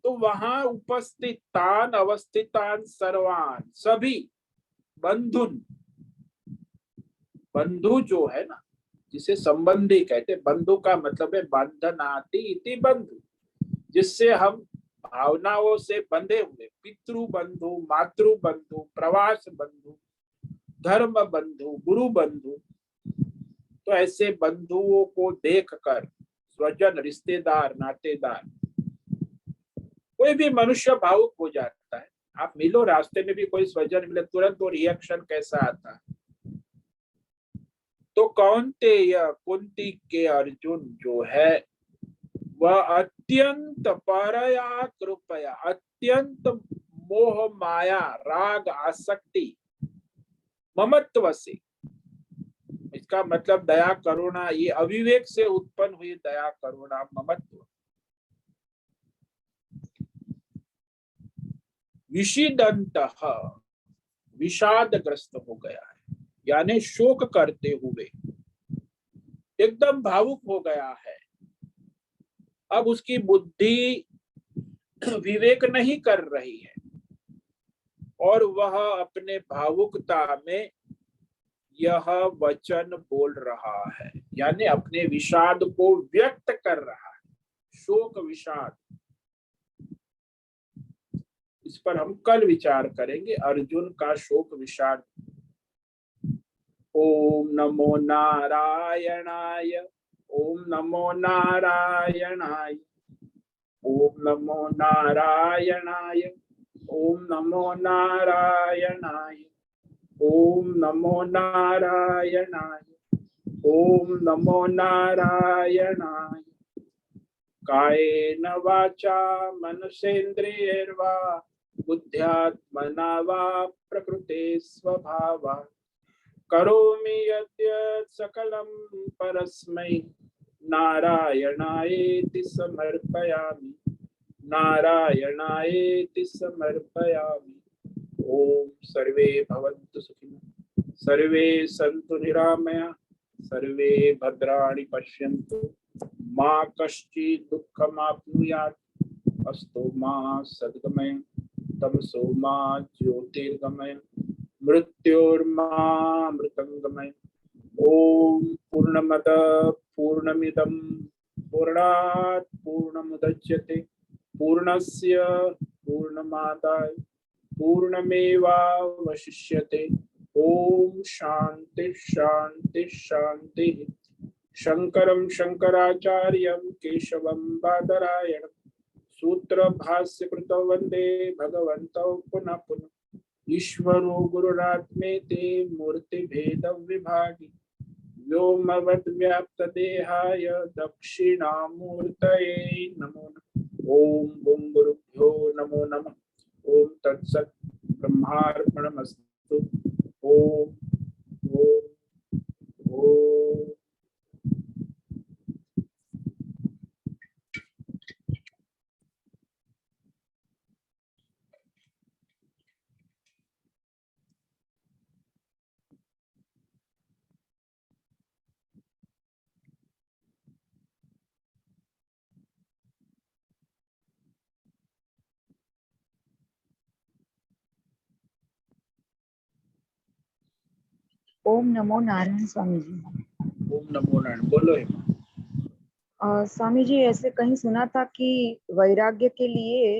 तो वहां उपस्थित तान अवस्थितान सर्वान, सभी बंधुन, बंधु जो है ना, जिसे संबंधी कहते, बंधु का मतलब है बंधनाति इति बंधु, जिससे हम भावनाओं से बंधे हुए, पितृ बंधु, मातृ बंधु, प्रवास बंधु, धर्म बंधु, गुरु बंधु। तो ऐसे बंधुओं को देखकर स्वजन, रिश्तेदार, नातेदार, कोई भी मनुष्य भावुक हो जाता है। आप मिलो, रास्ते में भी कोई स्वजन मिले, तुरंत वो रिएक्शन कैसा आता है। तो कौन्तेय, कुंती के अर्जुन जो है, वह अत्यंत परया कृपया, अत्यंत मोह माया राग आसक्ति ममत्व से, इसका मतलब दया करुणा, ये अविवेक से उत्पन्न हुई दया करुणा ममत्व, विषिदन्तः, विषादग्रस्त हो गया है, यानी शोक करते हुए एकदम भावुक हो गया है। अब उसकी बुद्धि विवेक नहीं कर रही है और वह अपने भावुकता में यह वचन बोल रहा है, यानी अपने विषाद को व्यक्त कर रहा है, शोक विषाद। इस पर हम कल विचार करेंगे, अर्जुन का शोक विषाद। ओम नमो नारायणाय, ओम नमो नारायणाय, ओम नमो नारायणाय, ओम नमो नारायणाय, ओम नमो नारायणाय, ओम नमो नारायणाय। कायेन वाचा मनसेन्द्रियैर्वा बुद्ध्यात्मना वा प्रकृते स्वभावात् करोमि यद्यत् सकलं परस्मै नारायणायेति समर्पयामि, नारायणायेति समर्पयामि। ओम सर्वे भवन्तु सुखिनः, सर्वे सन्तु निरामया, सर्वे भद्राणि पश्यन्तु, मा कश्चित् दुःखमाप्नुयात्, अस्तु मा सद्गमय, तमसो मा ज्योतिर्गमय, मृत्योर्मामृतंगमय। ओम पूर्णमद पूर्णमिदं पूर्णात् पूर्णमुदच्यते पूर्णस्य पूर्णमादाय पूर्णमेवावशिष्यते। ओम शांति शांति शांति। शंकरं शंकराचार्यं केशवं बादरायणं सूत्र भाष्य कृतौ वंदे भगवन्तौ पुनः पुनः। ईश्वरो गुरुरात्मेति मूर्ति भेद विभागी व्योमवद् व्याप्त देहाय दक्षिणामूर्तये नमो नमः। ओम गुं गुरुभ्यो नमो नमः। ओम तत्सत् ब्रह्मार्पणमस्तु। ओम ओम ओम। ओम नमो नारायण स्वामी जी। ओम नमो नारायण। बोलो हेमा। स्वामी जी, ऐसे कहीं सुना था कि वैराग्य के लिए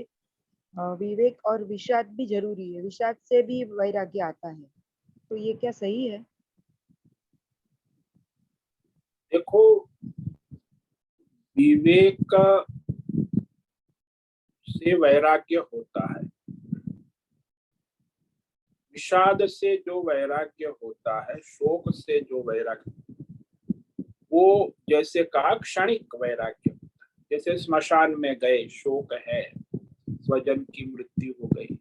विवेक और विषाद भी जरूरी है, विषाद से भी वैराग्य आता है, तो ये क्या सही है? देखो, विवेक से वैराग्य होता है, विषाद से जो वैराग्य होता है, शोक से जो वैराग्य, वो जैसे कहा क्षणिक वैराग्य होता है। जैसे स्मशान में गए, शोक है, स्वजन की मृत्यु हो गई,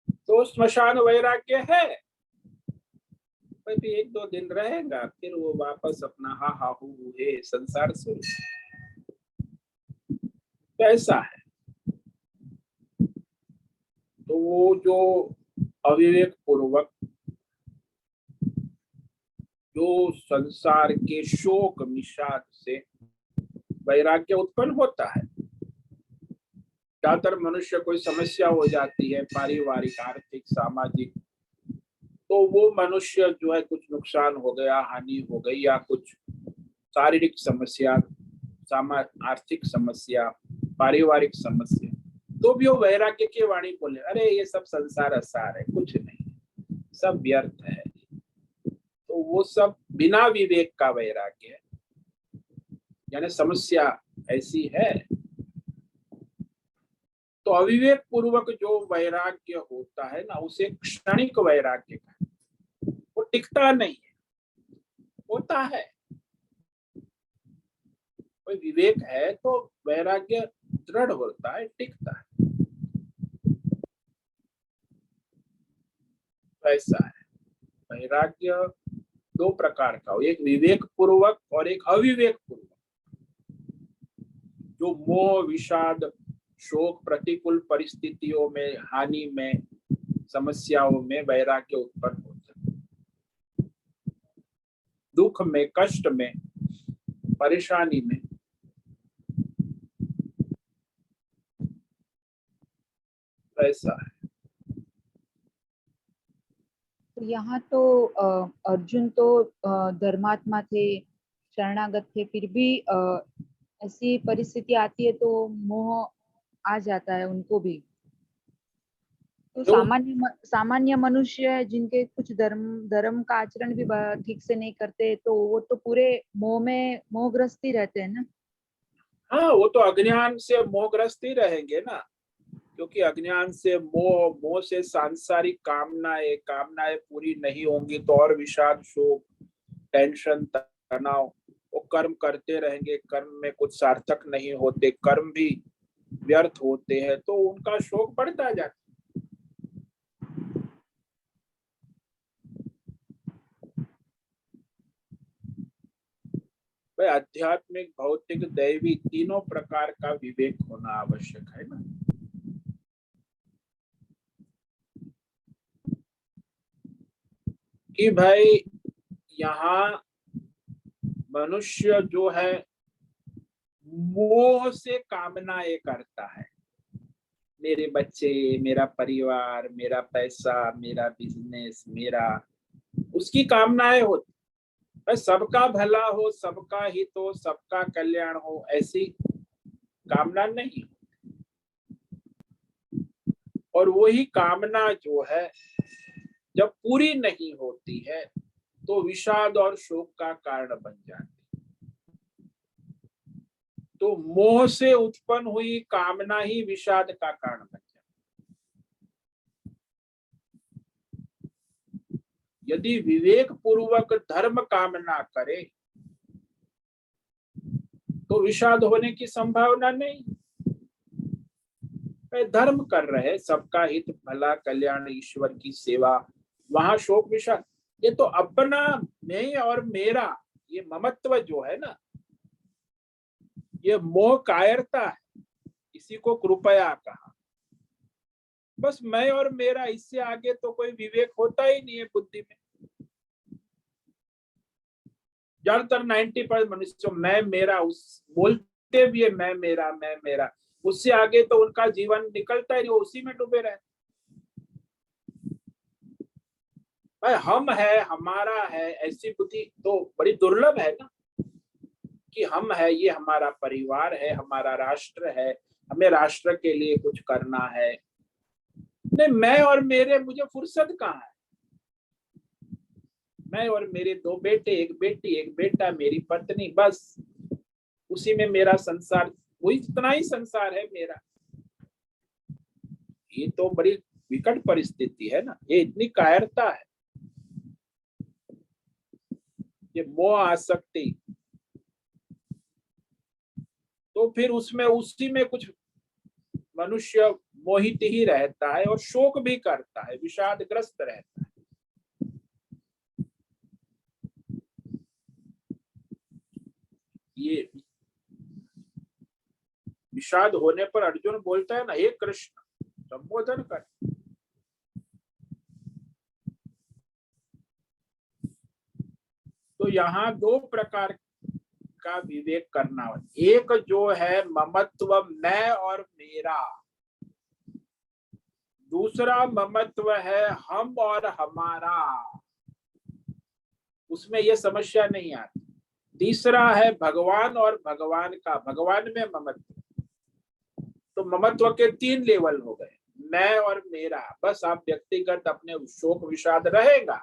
तो स्मशान वैराग्य है, भी एक दो दिन रहेगा, फिर वो वापस अपना हा हा हू हे संसार शुरू। तो ऐसा है। तो वो जो अविवेक पूर्वक जो संसार के शोक विषाद से वैराग्य उत्पन्न होता है, ज्यादातर मनुष्य कोई समस्या हो जाती है, पारिवारिक, आर्थिक, सामाजिक, तो वो मनुष्य जो है कुछ नुकसान हो गया, हानि हो गई, या कुछ शारीरिक समस्या, आर्थिक समस्या, पारिवारिक समस्या, तो भी वो वैराग्य की वाणी बोले, अरे ये सब संसार असार है, कुछ नहीं, सब व्यर्थ है। तो वो सब बिना विवेक का वैराग्य है, यानी समस्या ऐसी है। तो अविवेक पूर्वक जो वैराग्य होता है ना, उसे क्षणिक वैराग्य का, वो टिकता नहीं है, होता है। कोई विवेक है तो वैराग्य दृढ़ होता है, टिकता है। ऐसा है। वैराग्य दो प्रकार का हो, एक विवेक पूर्वक और एक अविवेक पूर्वक। जो मोह, विषाद, शोक, प्रतिकूल परिस्थितियों में, हानि में, समस्याओं में वैराग्य उत्पन्न होता है, दुख में, कष्ट में, परेशानी में, ऐसा है। तो यहाँ तो अर्जुन तो धर्मात्मा थे, शरणागत थे, फिर भी ऐसी परिस्थिति आती है तो मोह आ जाता है उनको भी। तो जो सामान्य मनुष्य है, जिनके कुछ धर्म धर्म का आचरण भी ठीक से नहीं करते, तो वो तो पूरे मोह में मोहग्रस्त ही रहते हैं ना। हाँ, वो तो अज्ञान से मोहग्रस्त ही रहेंगे ना, क्योंकि अज्ञान से मोह, मोह से सांसारिक कामनाएं, कामनाएं पूरी नहीं होंगी तो और विषाद, शोक, टेंशन, तनाव, वो कर्म करते रहेंगे, कर्म में कुछ सार्थक नहीं होते, कर्म भी व्यर्थ होते हैं, तो उनका शोक बढ़ता जाता है। भाई, आध्यात्मिक, भौतिक, दैवी, तीनों प्रकार का विवेक होना आवश्यक है ना। कि भाई यहाँ मनुष्य जो है मोह से कामनाएं करता है, मेरे बच्चे, मेरा परिवार, मेरा पैसा, मेरा बिजनेस, मेरा, उसकी कामनाएं होती। बस सबका भला हो, सबका हित हो, सबका कल्याण हो, ऐसी कामना नहीं। और वही कामना जो है जब पूरी नहीं होती है तो विषाद और शोक का कारण बन जाती। तो मोह से उत्पन्न हुई कामना ही विषाद का कारण बन जाती। यदि विवेक पूर्वक धर्म कामना करे तो विषाद होने की संभावना नहीं। धर्म कर रहे, सबका हित, भला, कल्याण, ईश्वर की सेवा, वहां शोक विषाद, ये तो अपना, मैं और मेरा, ये ममत्व जो है ना, ये मोह कायरता है, इसी को कृपया कहा। बस मैं और मेरा, इससे आगे तो कोई विवेक होता ही नहीं है बुद्धि में। ज्यादातर 90% मनुष्य मैं मेरा उस बोलते भी है, मैं मेरा, मैं मेरा, उससे आगे तो उनका जीवन निकलता ही नहीं, उसी में डूबे रहते। भाई हम है, हमारा है, ऐसी बुद्धि तो बड़ी दुर्लभ है ना, कि हम है, ये हमारा परिवार है, हमारा राष्ट्र है, हमें राष्ट्र के लिए कुछ करना है। नहीं, मैं और मेरे, मुझे फुर्सत कहाँ है। मैं और मेरे 2 बेटे, 1 बेटी, 1 बेटा, मेरी पत्नी, बस उसी में मेरा संसार, वही इतना ही संसार है मेरा। ये तो बड़ी विकट परिस्थिति है ना, ये इतनी कायरता है, ये मोह आसक्ति। तो फिर उसमें, उसी में कुछ मनुष्य मोहित ही रहता है और शोक भी करता है, विषादग्रस्त रहता है। ये विषाद होने पर अर्जुन बोलता है ना, हे कृष्ण, संबोधन कर। तो यहाँ 2 प्रकार का विवेक करना हो। एक जो है ममत्व, मैं और मेरा। दूसरा ममत्व है हम और हमारा, उसमें ये समस्या नहीं आती। तीसरा है भगवान और भगवान का, भगवान में ममत्व। तो ममत्व के 3 लेवल हो गए, मैं और मेरा। बस आप व्यक्तिगत अपने शोक विषाद रहेगा,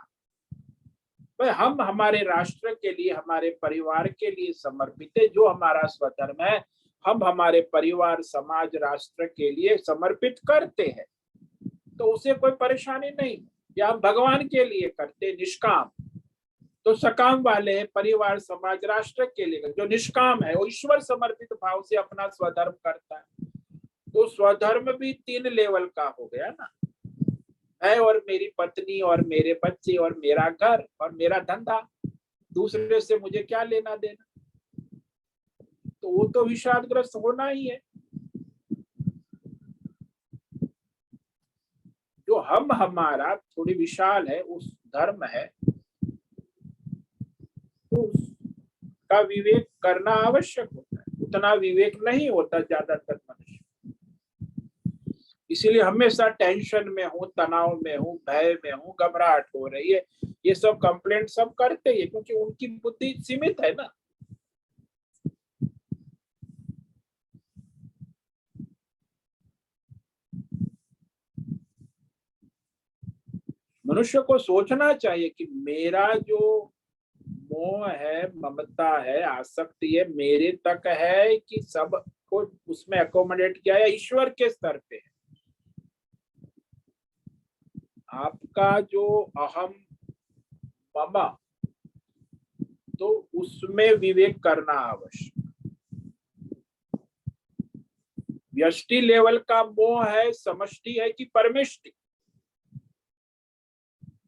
भाई हम हमारे राष्ट्र के लिए, हमारे परिवार के लिए समर्पित है। जो हमारा स्वधर्म है, हम हमारे परिवार, समाज, राष्ट्र के लिए समर्पित करते हैं, तो उसे कोई परेशानी नहीं। या हम भगवान के लिए करते निष्काम, तो सकाम वाले हैं, परिवार, समाज, राष्ट्र के लिए। जो निष्काम है वो ईश्वर समर्पित भाव से अपना स्वधर्म करता है। तो स्वधर्म भी 3 लेवल का हो गया ना, मैं और मेरी पत्नी और मेरे बच्चे और मेरा घर और मेरा धंधा, दूसरे से मुझे क्या लेना देना। तो वो तो विषादग्रस्त होना ही है। जो हम हमारा थोड़ी विशाल है, उस धर्म है, तो उसका विवेक करना आवश्यक होता है। उतना विवेक नहीं होता ज्यादातर मनुष्य, इसीलिए हमेशा टेंशन में हूँ, तनाव में हूँ, भय में हूँ, घबराहट हो रही है। ये सब कंप्लेंट सब करते हैं, क्योंकि उनकी बुद्धि सीमित है ना। मनुष्य को सोचना चाहिए कि मेरा जो मोह है, ममता है, आसक्ति है, मेरे तक है कि सब को उसमें अकोमोडेट किया है, ईश्वर के स्तर पे है। आपका जो अहम मम, तो उसमें विवेक करना आवश्यक। व्यष्टि लेवल का मोह है, समष्टि है कि परमेष्टि,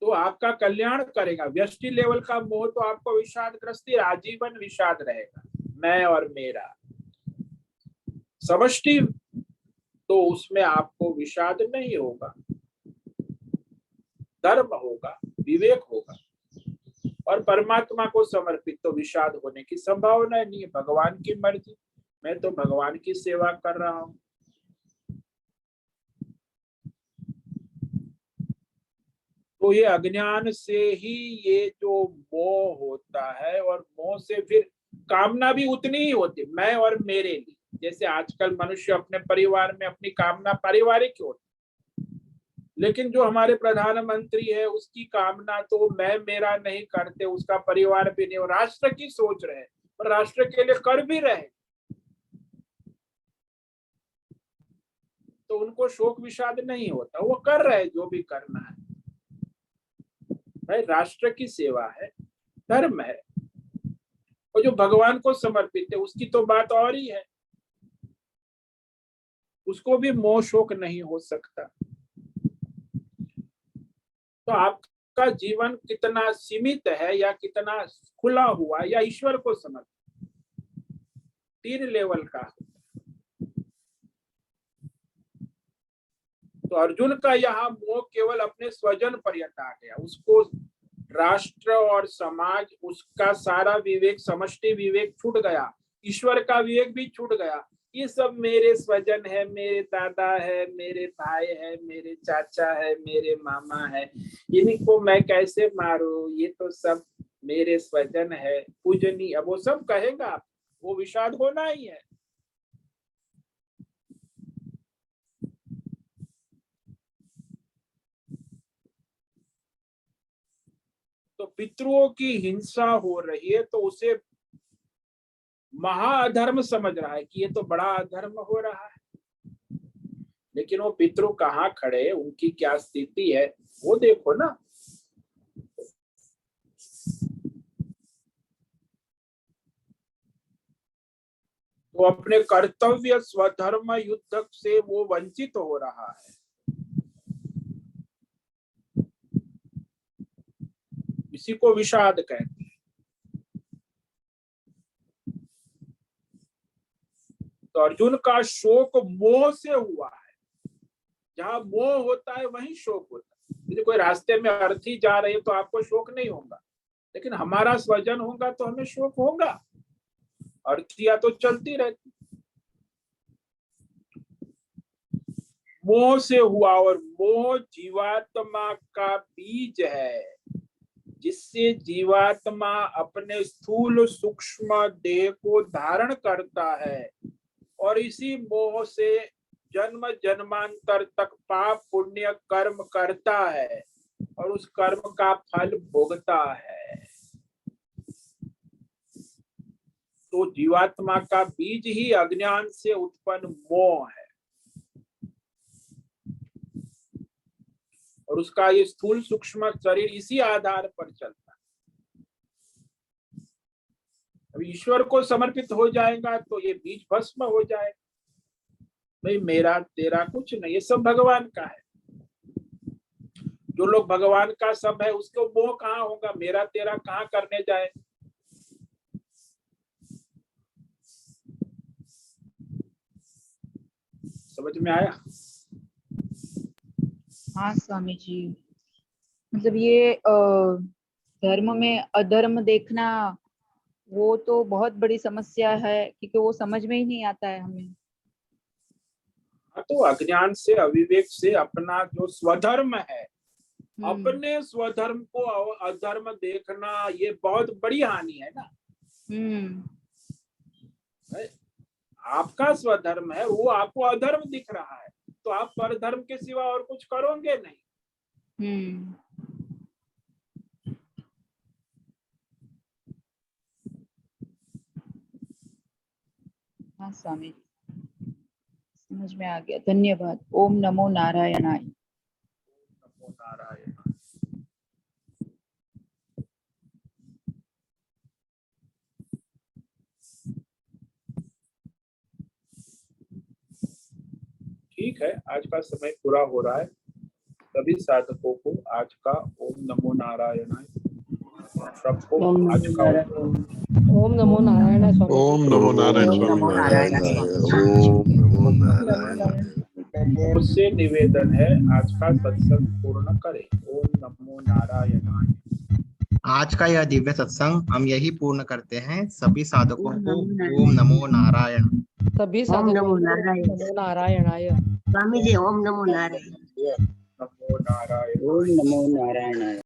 तो आपका कल्याण करेगा। व्यष्टि लेवल का मोह तो आपको विषादग्रस्ती, आजीवन विषाद रहेगा, मैं और मेरा। समष्टि तो उसमें आपको विषाद नहीं होगा, धर्म होगा, विवेक होगा। और परमात्मा को समर्पित तो विषाद होने की संभावना नहीं है। भगवान की मर्जी, मैं तो भगवान की सेवा कर रहा हूं। तो ये अज्ञान से ही ये जो मोह होता है, और मोह से फिर कामना भी उतनी ही होती, मैं और मेरे लिए। जैसे आजकल मनुष्य अपने परिवार में अपनी कामना पारिवारिक होती, लेकिन जो हमारे प्रधानमंत्री है उसकी कामना तो मैं मेरा नहीं करते, उसका परिवार भी नहीं, राष्ट्र की सोच रहे, और राष्ट्र के लिए कर भी रहे, तो उनको शोक विषाद नहीं होता, वो कर रहे जो भी करना है। भाई राष्ट्र की सेवा है, धर्म है, और जो भगवान को समर्पित है उसकी तो बात और ही है, उसको भी मोह शोक नहीं हो सकता। तो आपका जीवन कितना सीमित है या कितना खुला हुआ, या ईश्वर को समर्पित, 3 लेवल का। तो अर्जुन का यहाँ मोह केवल अपने स्वजन पर्यंत आ गया, उसको राष्ट्र और समाज, उसका सारा विवेक, समष्टि विवेक छूट गया, ईश्वर का विवेक भी छूट गया। ये सब मेरे स्वजन है, मेरे दादा है, मेरे भाई है, मेरे चाचा है, मेरे मामा है, इनको मैं कैसे मारूं, ये तो सब मेरे स्वजन है पूजनीय। अब वो सब कहेगा, वो विषाद होना ही है। तो पितरों की हिंसा हो रही है तो उसे महाअधर्म समझ रहा है कि ये तो बड़ा अधर्म हो रहा है। लेकिन वो पितृ कहाँ खड़े, उनकी क्या स्थिति है वो देखो ना। तो अपने कर्तव्य स्वधर्म युद्ध से वो वंचित हो रहा है। इसी को विषाद कहते हैं। तो अर्जुन का शोक मोह से हुआ है। जहां मोह होता है वहीं शोक होता है। यदि कोई रास्ते में अर्थी जा रही है तो आपको शोक नहीं होगा, लेकिन हमारा स्वजन होगा तो हमें शोक होगा। अर्थियां तो चलती रहती। मोह से हुआ, और मोह जीवात्मा का बीज है, जिससे जीवात्मा अपने स्थूल सूक्ष्म देह को धारण करता है और इसी मोह से जन्म जन्मांतर तक पाप पुण्य कर्म करता है और उस कर्म का फल भोगता है। तो जीवात्मा का बीज ही अज्ञान से उत्पन्न मोह है, और उसका ये स्थूल सूक्ष्म शरीर इसी आधार पर चलता है। अब ईश्वर को समर्पित हो जाएगा तो ये बीज भस्म हो जाएगा। भाई मेरा तेरा कुछ नहीं, ये सब भगवान का है। जो लोग भगवान का सब है उसको मोह कहाँ होगा, मेरा तेरा कहाँ करने जाए। समझ में आया? हाँ स्वामी जी, मतलब ये धर्म में अधर्म देखना वो तो बहुत बड़ी समस्या है, क्योंकि वो समझ में ही नहीं आता है हमें। तो अज्ञान से अविवेक से अपना जो स्वधर्म है, अपने स्वधर्म को अधर्म देखना ये बहुत बड़ी हानि है ना। आपका स्वधर्म है, वो आपको अधर्म दिख रहा है, तो आप परधर्म के सिवा और कुछ करोगे नहीं। हाँ स्वामी, समझ में आ गया, धन्यवाद। ओम नमो नारायणाय। नमो नारायण। ठीक है, आज का समय पूरा हो रहा है। सभी साधकों को आज का ओम नमो नारायणाय सबको आज का ओम नमो नारायण स्वामी। ओम नमो नारायण स्वामी। मुझसे निवेदन है आज का सत्संग पूर्ण करें। ओम नमो नारायणाय। आज का यह दिव्य सत्संग हम यही पूर्ण करते हैं। सभी साधकों को ओम नमो नारायण। सभी साधकों को नमो नारायणाय। स्वामी जी ओम नमो नारायण। नमो नारायण। ओम नमो नारायण।